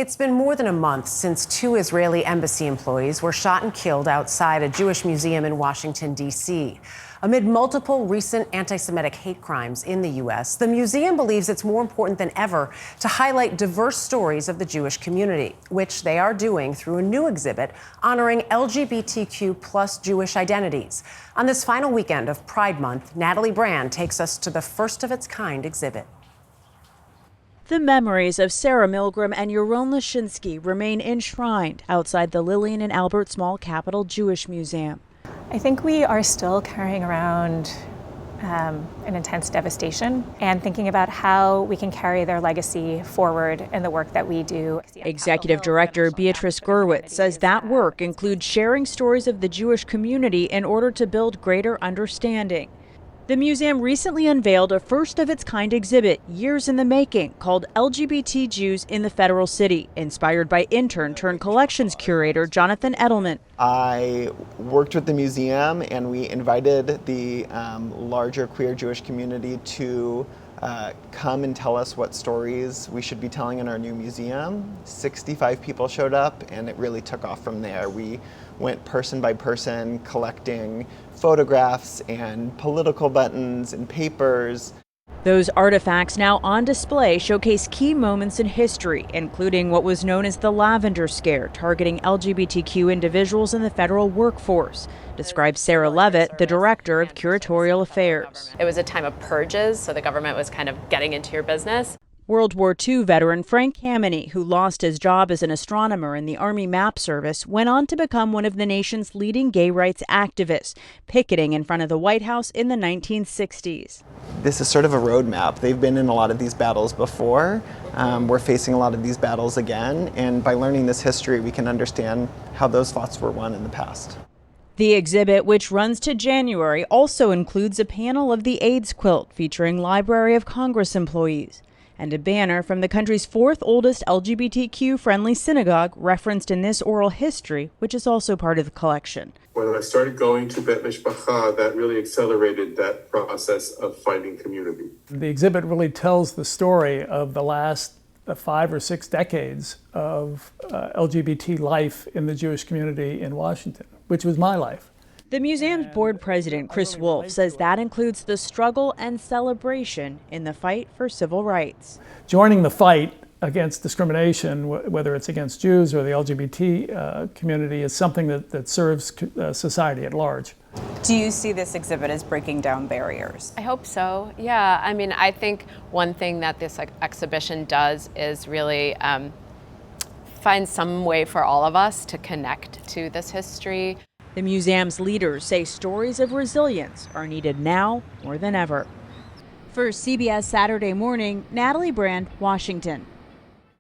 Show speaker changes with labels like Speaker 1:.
Speaker 1: It's been more than a month since 2 Israeli embassy employees were shot and killed outside a Jewish museum in Washington, D.C. Amid multiple recent anti-Semitic hate crimes in the U.S., the museum believes it's more important than ever to highlight diverse stories of the Jewish community, which they are doing through a new exhibit honoring LGBTQ plus Jewish identities. On this final weekend of Pride Month, Natalie Brand takes us to the first of its kind exhibit.
Speaker 2: The memories of Sarah Milgram and Yaron Lashinsky remain enshrined outside the Lillian and Albert Small Capital Jewish Museum.
Speaker 3: I think we are still carrying around an intense devastation and thinking about how we can carry their legacy forward in the work that we do.
Speaker 2: Executive Director Beatrice Gerwitz says that work includes sharing stories of the Jewish community in order to build greater understanding. The museum recently unveiled a first-of-its-kind exhibit, years in the making, called LGBT Jews in the Federal City, inspired by intern turned collections curator Jonathan Edelman.
Speaker 4: I worked with the museum and we invited the larger queer Jewish community to come and tell us what stories we should be telling in our new museum. 65 people showed up and it really took off from there. We went person by person collecting photographs and political buttons and papers.
Speaker 2: Those artifacts now on display showcase key moments in history, including what was known as the Lavender Scare, targeting LGBTQ individuals in the federal workforce, describes Sarah Levitt, the director of curatorial affairs.
Speaker 5: It was a time of purges, so the government was kind of getting into your business.
Speaker 2: World War II veteran Frank Kameny, who lost his job as an astronomer in the Army Map Service, went on to become one of the nation's leading gay rights activists, picketing in front of the White House in the 1960s.
Speaker 4: This is sort of a roadmap. They've been in a lot of these battles before. We're facing a lot of these battles again, and by learning this history, we can understand how those fights were won in the past.
Speaker 2: The exhibit, which runs to January, also includes a panel of the AIDS quilt featuring Library of Congress employees, and a banner from the country's fourth oldest LGBTQ-friendly synagogue referenced in this oral history, which is also part of the collection.
Speaker 6: When I started going to Bet Mishpacha, that really accelerated that process of finding community.
Speaker 7: The exhibit really tells the story of the last 5 or 6 decades of LGBT life in the Jewish community in Washington, which was my life.
Speaker 2: The museum's board president, Chris Wolf, says that includes the struggle and celebration in the fight for civil rights.
Speaker 7: Joining the fight against discrimination, whether it's against Jews or the LGBT community, is something that serves society at large.
Speaker 8: Do you see this exhibit as breaking down barriers?
Speaker 5: I hope so, yeah. I mean, I think one thing that this exhibition does is really find some way for all of us to connect to this history.
Speaker 2: The museum's leaders say stories of resilience are needed now more than ever. For CBS Saturday Morning, Natalie Brand, Washington.